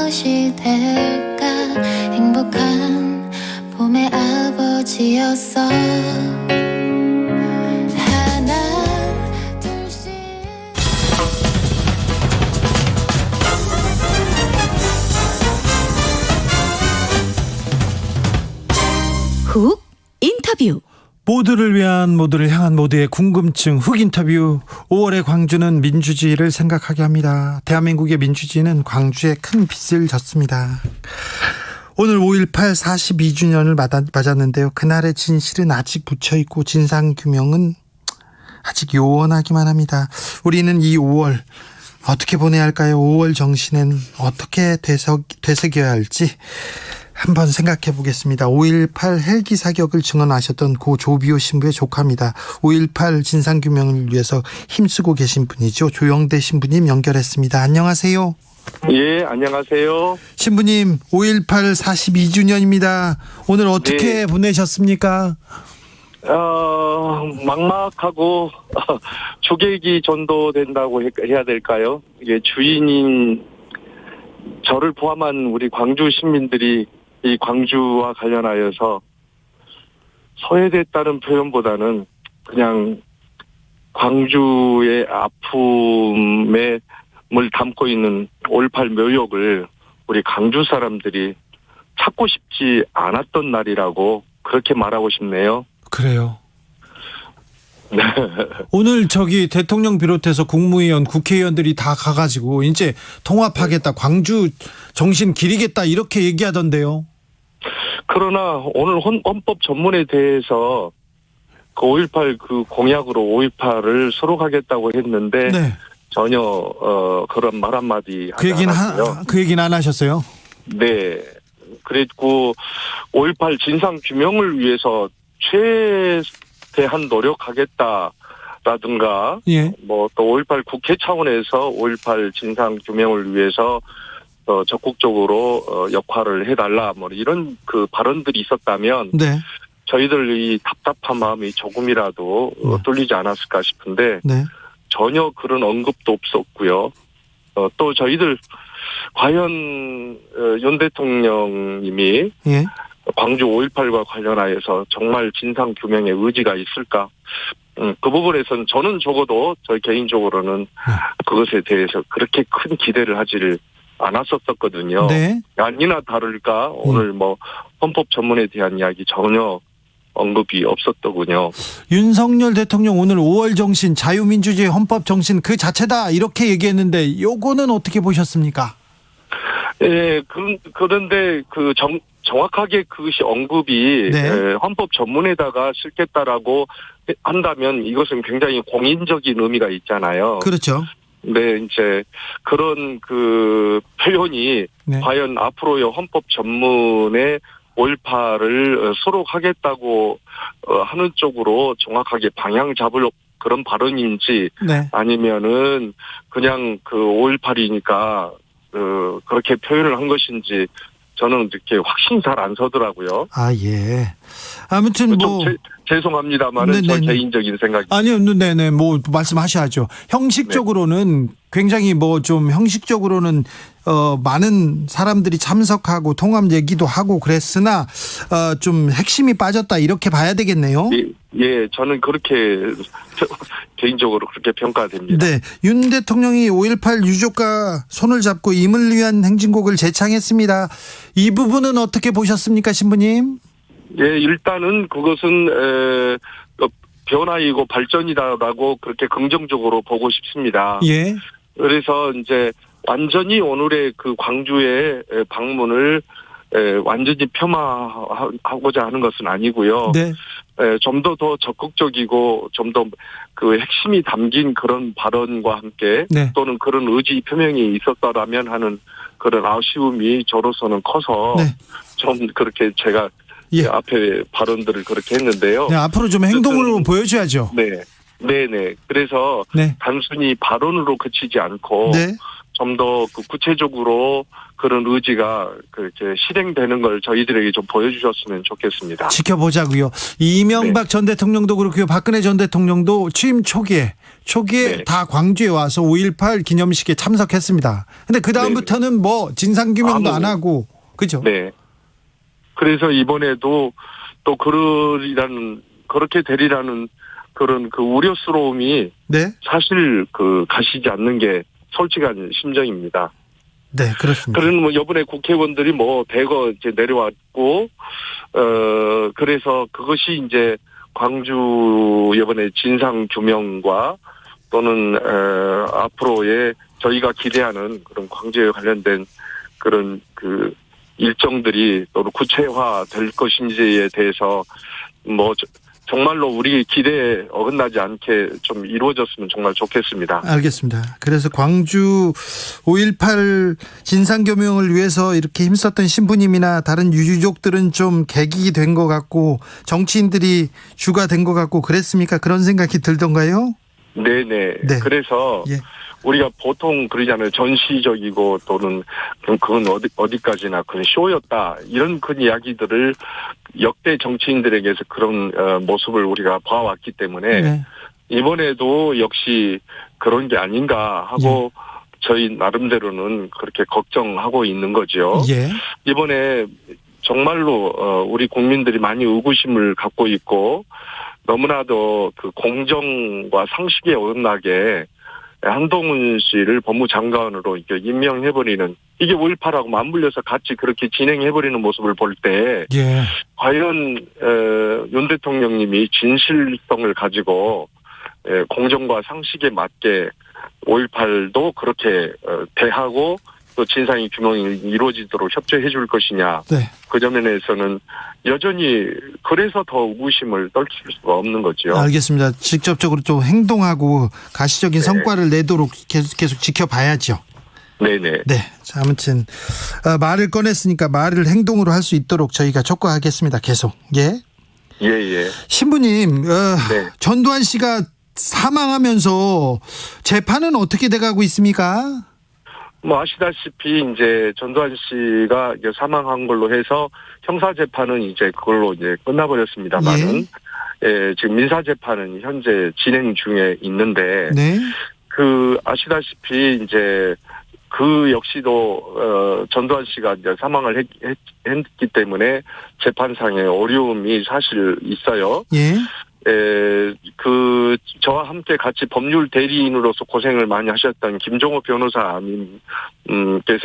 것이 될까. 행복한 봄의 아버지였어. 하나 둘씩. 훅 인터뷰. 모두를 위한, 모두를 향한 모두의 궁금증 훅 인터뷰. 5월의 광주는 민주주의를 생각하게 합니다. 대한민국의 민주주의는 광주에 큰 빚을 졌습니다. 오늘 5.18 42주년을 맞았는데요. 그날의 진실은 아직 묻혀있고 진상규명은 아직 요원하기만 합니다. 우리는 이 5월 어떻게 보내야 할까요? 5월 정신은 어떻게 되새겨야 할지 한번 생각해 보겠습니다. 5.18 헬기 사격을 증언하셨던 고 조비오 신부의 조카입니다. 5.18 진상규명을 위해서 힘쓰고 계신 분이죠. 조영대 신부님 연결했습니다. 안녕하세요. 예, 안녕하세요. 신부님, 5.18 42주년입니다. 오늘 어떻게 보내셨습니까? 막막하고 조객이 전도된다고 해야 될까요? 이게 주인인 저를 포함한 우리 광주 시민들이 이 광주와 관련하여서 소외됐다는 표현보다는 그냥 광주의 아픔을 담고 있는 5.18 묘역을 우리 광주 사람들이 찾고 싶지 않았던 날이라고 그렇게 말하고 싶네요. 그래요. 오늘 대통령 비롯해서 국무위원, 국회의원들이 다 가가지고 이제 통합하겠다, 광주 정신 기리겠다 이렇게 얘기하던데요. 그러나 오늘 헌법 전문에 대해서 그 5.18 그 공약으로 5.18을 수록하겠다고 했는데 네. 전혀 그런 말 한마디 하지 않았고요. 그 얘기는 안 하셨어요? 네. 그랬고 5.18 진상 규명을 위해서 최대한 노력하겠다라든가 예. 뭐 또 5.18 국회 차원에서 5.18 진상 규명을 위해서 적극적으로 역할을 해달라 뭐 이런 그 발언들이 있었다면 네. 저희들 이 답답한 마음이 조금이라도 뚫리지 않았을까 싶은데 네. 전혀 그런 언급도 없었고요. 또 저희들 과연 윤 대통령님이 예. 광주 5.18과 관련하여서 정말 진상 규명의 의지가 있을까? 그 부분에서는 저는 적어도 저 개인적으로는 그것에 대해서 그렇게 큰 기대를 하지를 않았었거든요. 네. 아니나 다를까 오늘 뭐 헌법 전문에 대한 이야기 전혀 언급이 없었더군요. 윤석열 대통령 오늘 5월 정신, 자유민주주의 헌법 정신 그 자체다 이렇게 얘기했는데 요거는 어떻게 보셨습니까? 예, 그런데 정확하게 그것이 언급이 네. 헌법 전문에다가 실겠다라고 한다면 이것은 굉장히 공인적인 의미가 있잖아요. 그렇죠. 네, 이제 그런 그 표현이 네. 과연 앞으로의 헌법 전문에 5.18을 수록하겠다고 하는 쪽으로 정확하게 방향 잡을 그런 발언인지 네. 아니면은 그냥 그 5.18이니까 그렇게 표현을 한 것인지 저는 이렇게 확신이 잘 안 서더라고요. 아, 예. 아무튼 뭐 죄송합니다만은 저 개인적인 생각이. 아니요, 네네, 뭐 말씀하셔야죠. 형식적으로는 굉장히 뭐 좀 형식적으로는 많은 사람들이 참석하고 통합 얘기도 하고 그랬으나 좀 핵심이 빠졌다 이렇게 봐야 되겠네요. 예, 저는 그렇게 개인적으로 그렇게 평가됩니다. 네, 윤 대통령이 5.18 유족과 손을 잡고 임을 위한 행진곡을 제창했습니다. 이 부분은 어떻게 보셨습니까, 신부님? 예, 일단은 그것은 변화이고 발전이다라고 그렇게 긍정적으로 보고 싶습니다. 예. 그래서 이제 완전히 오늘의 그 광주의 방문을 완전히 폄하하고자 하는 것은 아니고요. 네. 좀 더 적극적이고 좀 더 그 핵심이 담긴 그런 발언과 함께 네. 또는 그런 의지 표명이 있었더라면 하는 그런 아쉬움이 저로서는 커서 네. 좀 그렇게 제가 예. 앞에 발언들을 그렇게 했는데요. 네, 앞으로 좀 행동으로 보여줘야죠. 네. 네네. 그래서 네. 단순히 발언으로 그치지 않고 네. 좀 더 구체적으로 그런 의지가 그렇게 실행되는 걸 저희들에게 좀 보여주셨으면 좋겠습니다. 지켜보자고요. 이명박 전 대통령도 그렇고요. 박근혜 전 대통령도 취임 초기에 초기에 네. 다 광주에 와서 5.18 기념식에 참석했습니다. 근데 그 다음부터는 뭐 진상규명도 안 하고, 그죠? 네. 그래서 이번에도 또 그렇게 되리라는 그런 그 우려스러움이 네. 사실 가시지 않는 게 솔직한 심정입니다. 네, 그렇습니다. 그런 뭐 이번에 국회의원들이 뭐 대거 이제 내려왔고, 그래서 그것이 이제 광주 이번에 진상 규명과 또는 앞으로의 저희가 기대하는 그런 광주에 관련된 그런 그 일정들이 또는 구체화될 것인지에 대해서 뭐 정말로 우리 기대에 어긋나지 않게 좀 이루어졌으면 정말 좋겠습니다. 알겠습니다. 그래서 광주 5.18 진상규명을 위해서 이렇게 힘썼던 신부님이나 다른 유족들은 좀 객이 된 것 같고 정치인들이 주가 된 것 같고 그랬습니까? 그런 생각이 들던가요? 네네. 네. 그래서 예. 우리가 보통 그러잖아요. 전시적이고 또는 그건 어디까지나 그런 쇼였다. 이런 큰 이야기들을 역대 정치인들에게서 그런 모습을 우리가 봐왔기 때문에 네. 이번에도 역시 그런 게 아닌가 하고 저희 나름대로는 그렇게 걱정하고 있는 거죠. 예. 이번에 정말로 우리 국민들이 많이 의구심을 갖고 있고 너무나도 그 공정과 상식에 어긋나게 한동훈 씨를 법무장관으로 이렇게 임명해버리는 이게 5.18하고 맞물려서 같이 그렇게 진행해버리는 모습을 볼 때 예. 과연 윤 대통령님이 진실성을 가지고 공정과 상식에 맞게 5.18도 그렇게 대하고 또 진상이 규명이 이루어지도록 협조해 줄 것이냐. 네. 그 점에서는 여전히 그래서 더 의구심을 떨칠 수가 없는 거죠. 알겠습니다. 직접적으로 좀 행동하고 가시적인 네. 성과를 내도록 계속 지켜봐야죠. 네네. 네. 자, 아무튼 말을 꺼냈으니까 말을 행동으로 할 수 있도록 저희가 촉구하겠습니다. 계속. 예. 예예. 신부님, 네. 전두환 씨가 사망하면서 재판은 어떻게 돼가고 있습니까? 뭐 아시다시피 이제 전두환 씨가 이제 사망한 걸로 해서 형사 재판은 이제 그걸로 이제 끝나버렸습니다만은 지금 민사 재판은 현재 진행 중에 있는데 네. 그 아시다시피 이제 그 역시도 전두환 씨가 이제 사망을 했기 때문에 재판상의 어려움이 사실 있어요. 예. 저와 함께 같이 법률 대리인으로서 고생을 많이 하셨던 김종호 변호사님께서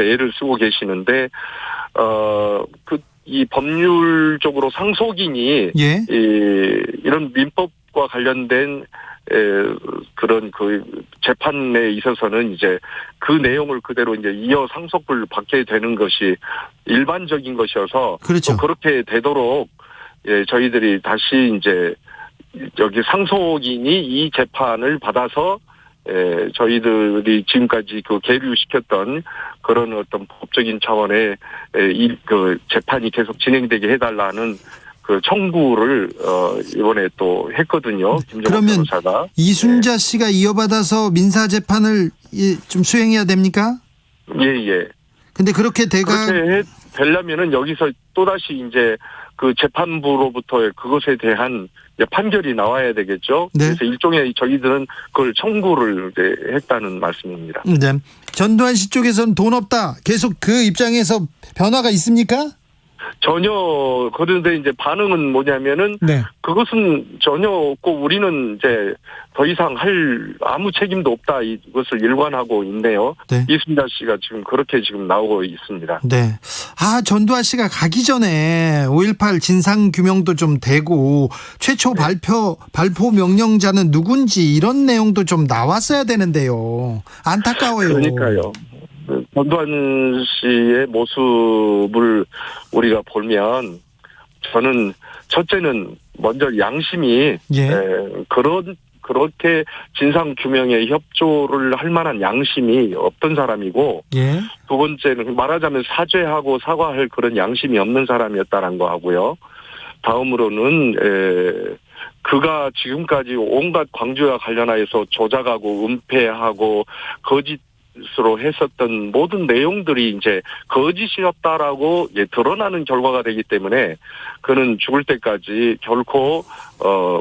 애를 쓰고 계시는데, 이 법률적으로 상속인이, 예. 이런 민법과 관련된, 그런 재판에 있어서는 이제 그 내용을 그대로 이제 이어 상속을 받게 되는 것이 일반적인 것이어서. 그렇죠. 또 그렇게 되도록, 저희들이 다시 이제 여기 상속인이 이 재판을 받아서 저희들이 지금까지 계류시켰던 그런 어떤 법적인 차원의 재판이 계속 진행되게 해달라는 그 청구를 이번에 또 했거든요. 김정은 그러면 변호사가. 이순자 씨가 이어받아서 민사 재판을 좀 수행해야 됩니까? 예. 근데 그렇게 그렇게 되려면은 여기서 또다시 이제 그 재판부로부터 그것에 대한 판결이 나와야 되겠죠. 네. 그래서 일종의 저희들은 그걸 청구를 이제 했다는 말씀입니다. 네. 전두환 씨 쪽에서는 돈 없다. 계속 그 입장에서 변화가 있습니까? 전혀. 그런데 이제 반응은 뭐냐면은 네. 그것은 전혀 없고 우리는 이제 더 이상 할 아무 책임도 없다, 이것을 일관하고 있네요. 네. 이순자 씨가 지금 그렇게 지금 나오고 있습니다. 네. 전두환 씨가 가기 전에 5.18 진상 규명도 좀 되고 최초 발포 명령자는 누군지 이런 내용도 좀 나왔어야 되는데요. 안타까워요. 그러니까요. 전두환 씨의 모습을 우리가 보면 저는 첫째는 먼저 양심이 그렇게 진상 규명에 협조를 할 만한 양심이 없던 사람이고, 예. 두 번째는 말하자면 사죄하고 사과할 그런 양심이 없는 사람이었다는 거 하고요. 다음으로는 그가 지금까지 온갖 광주와 관련하여서 조작하고 은폐하고 거짓 것으로 했었던 모든 내용들이 이제 거짓이었다라고 드러나는 결과가 되기 때문에 그는 죽을 때까지 결코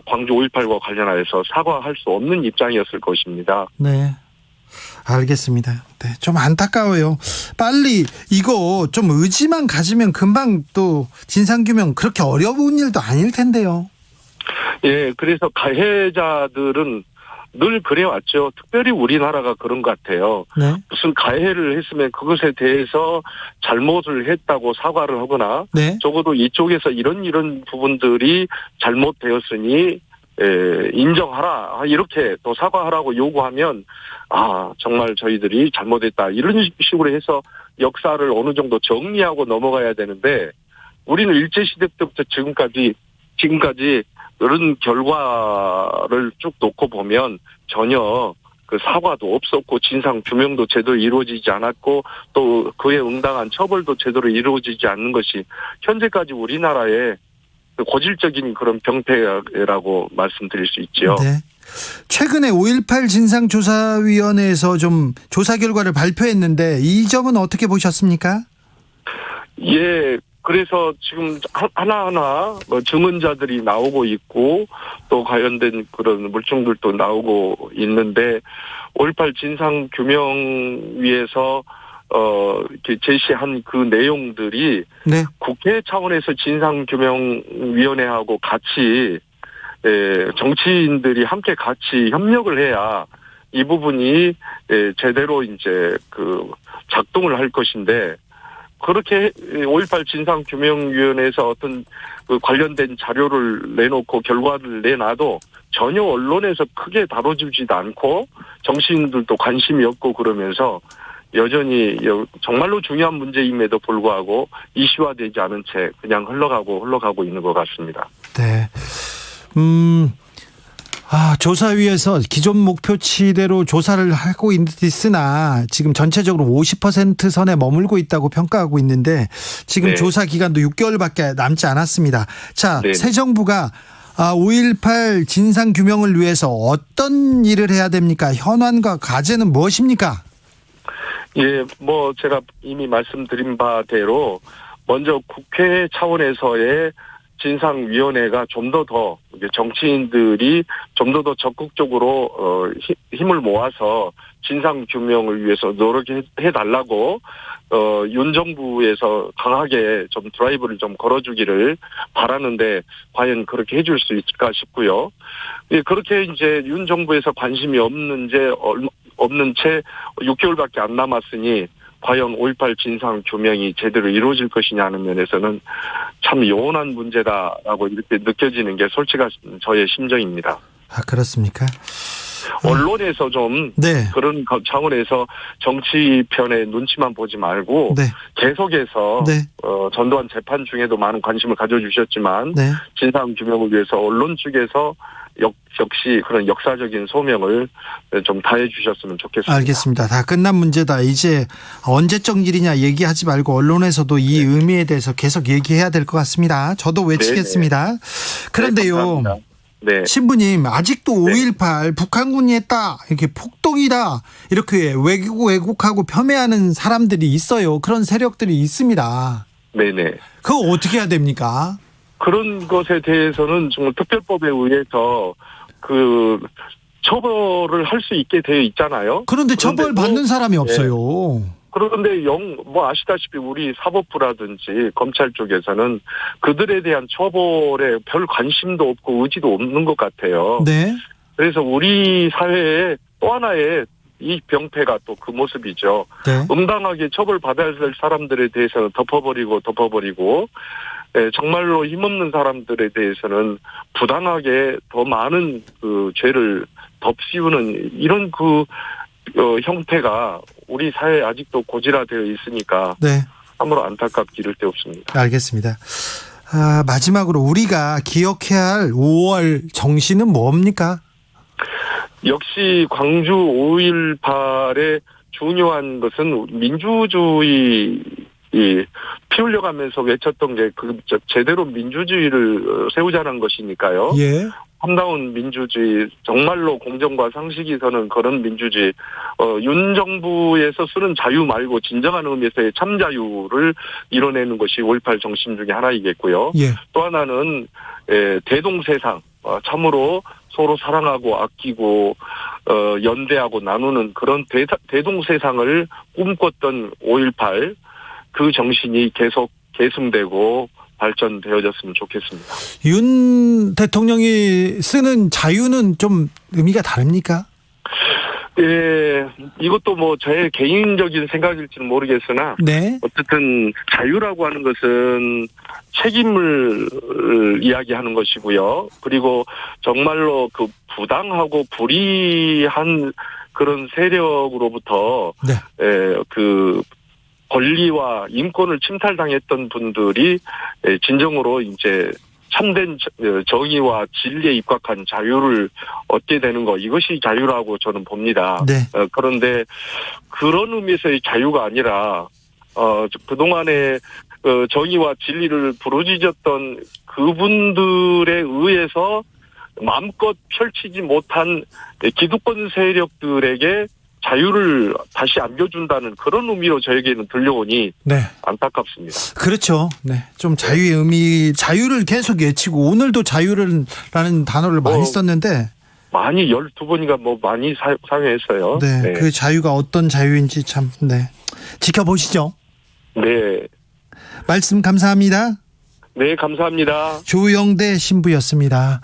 광주 5.18과 관련하여서 사과할 수 없는 입장이었을 것입니다. 네. 알겠습니다. 네, 좀 안타까워요. 빨리 이거 좀 의지만 가지면 금방 또 진상규명 그렇게 어려운 일도 아닐 텐데요. 예, 그래서 가해자들은 늘 그래왔죠. 특별히 우리나라가 그런 것 같아요. 네. 무슨 가해를 했으면 그것에 대해서 잘못을 했다고 사과를 하거나 네. 적어도 이쪽에서 이런 부분들이 잘못되었으니 인정하라 이렇게 또 사과하라고 요구하면 정말 저희들이 잘못했다 이런 식으로 해서 역사를 어느 정도 정리하고 넘어가야 되는데 우리는 일제시대 때부터 지금까지 이런 결과를 쭉 놓고 보면 전혀 그 사과도 없었고 진상 규명도 제대로 이루어지지 않았고 또 그에 응당한 처벌도 제대로 이루어지지 않는 것이 현재까지 우리나라의 고질적인 그런 병폐라고 말씀드릴 수 있죠. 네. 최근에 5.18 진상조사위원회에서 좀 조사 결과를 발표했는데 이 점은 어떻게 보셨습니까? 예. 그래서 지금 하나하나 증언자들이 나오고 있고 또 관련된 그런 물증들도 나오고 있는데 5.18 진상규명위에서 이렇게 제시한 그 내용들이 네. 국회 차원에서 진상규명위원회하고 같이 정치인들이 함께 같이 협력을 해야 이 부분이 제대로 이제 그 작동을 할 것인데 그렇게 5.18 진상규명위원회에서 어떤 그 관련된 자료를 내놓고 결과를 내놔도 전혀 언론에서 크게 다뤄주지도 않고 정치인들도 관심이 없고 그러면서 여전히 정말로 중요한 문제임에도 불구하고 이슈화되지 않은 채 그냥 흘러가고 있는 것 같습니다. 네. 조사위에서 기존 목표치대로 조사를 하고 있으나 지금 전체적으로 50% 선에 머물고 있다고 평가하고 있는데 지금 네. 조사 기간도 6개월밖에 남지 않았습니다. 자, 네. 새 정부가 5.18 진상규명을 위해서 어떤 일을 해야 됩니까? 현안과 과제는 무엇입니까? 예, 제가 이미 말씀드린 바대로 먼저 국회 차원에서의 진상위원회가 좀 더 정치인들이 좀 더 적극적으로 힘을 모아서 진상규명을 위해서 노력해달라고 윤 정부에서 강하게 좀 드라이브를 좀 걸어주기를 바라는데 과연 그렇게 해줄 수 있을까 싶고요. 예, 그렇게 이제 윤 정부에서 관심이 없는 채 6개월밖에 안 남았으니 과연 5.18 진상규명이 제대로 이루어질 것이냐는 면에서는 참 요원한 문제다라고 이렇게 느껴지는 게 솔직한 저의 심정입니다. 그렇습니까? 언론에서 좀 네. 그런 차원에서 정치 편의 눈치만 보지 말고 네. 계속해서 네. 전두환 재판 중에도 많은 관심을 가져주셨지만 네. 진상규명을 위해서 언론 쪽에서 역시 그런 역사적인 소명을 좀 다해 주셨으면 좋겠습니다. 알겠습니다. 다 끝난 문제다. 이제 언제적 일이냐 얘기하지 말고 언론에서도 이 의미에 대해서 계속 얘기해야 될 것 같습니다. 저도 외치겠습니다. 네네. 그런데요. 네, 네. 신부님 아직도 5.18 북한군이 했다 이렇게 폭동이다 이렇게 왜곡하고 폄훼하는 사람들이 있어요. 그런 세력들이 있습니다. 네네. 그거 어떻게 해야 됩니까? 그런 것에 대해서는 정말 특별법에 의해서 그 처벌을 할 수 있게 되어 있잖아요. 그런데 처벌 받는 사람이 없어요. 그런데 아시다시피 우리 사법부라든지 검찰 쪽에서는 그들에 대한 처벌에 별 관심도 없고 의지도 없는 것 같아요. 네. 그래서 우리 사회에 또 하나의 이 병폐가 또 그 모습이죠. 네. 응당하게 처벌받아야 될 사람들에 대해서는 덮어버리고 정말로 힘없는 사람들에 대해서는 부당하게 더 많은 그 죄를 덮씌우는 이런 형태가 우리 사회에 아직도 고질화되어 있으니까 네. 참으로 안타깝기 이를 데 없습니다. 알겠습니다. 마지막으로 우리가 기억해야 할 5월 정신은 뭡니까? 역시 광주 5.18의 중요한 것은 민주주의 피 흘려가면서 외쳤던 게 제대로 민주주의를 세우자는 것이니까요. 예. 참다운 민주주의, 정말로 공정과 상식이 서는 그런 민주주의, 윤 정부에서 쓰는 자유 말고 진정한 의미에서의 참자유를 이뤄내는 것이 5.18 정신 중에 하나이겠고요. 예. 또 하나는 대동세상, 참으로 서로 사랑하고 아끼고 연대하고 나누는 그런 대동세상을 꿈꿨던 5.18 그 정신이 계속 계승되고 발전되어졌으면 좋겠습니다. 윤 대통령이 쓰는 자유는 좀 의미가 다릅니까? 예, 이것도 뭐 제 개인적인 생각일지는 모르겠으나 네. 어쨌든 자유라고 하는 것은 책임을 이야기하는 것이고요. 그리고 정말로 그 부당하고 불이한 그런 세력으로부터 네. 그 권리와 인권을 침탈당했던 분들이 진정으로 이제 참된 정의와 진리에 입각한 자유를 얻게 되는 것, 이것이 자유라고 저는 봅니다. 네. 그런데 그런 의미에서의 자유가 아니라 그동안에 정의와 진리를 부르짖었던 그분들에 의해서 마음껏 펼치지 못한 기득권 세력들에게 자유를 다시 안겨준다는 그런 의미로 저에게는 들려오니 네. 안타깝습니다. 그렇죠. 네. 좀 자유의 의미, 자유를 계속 외치고 오늘도 자유라는 단어를 많이 썼는데 많이 12번인가 뭐 많이 사용했어요. 네. 네. 그 자유가 어떤 자유인지 참 네. 지켜보시죠. 네. 말씀 감사합니다. 네, 감사합니다. 조영대 신부였습니다.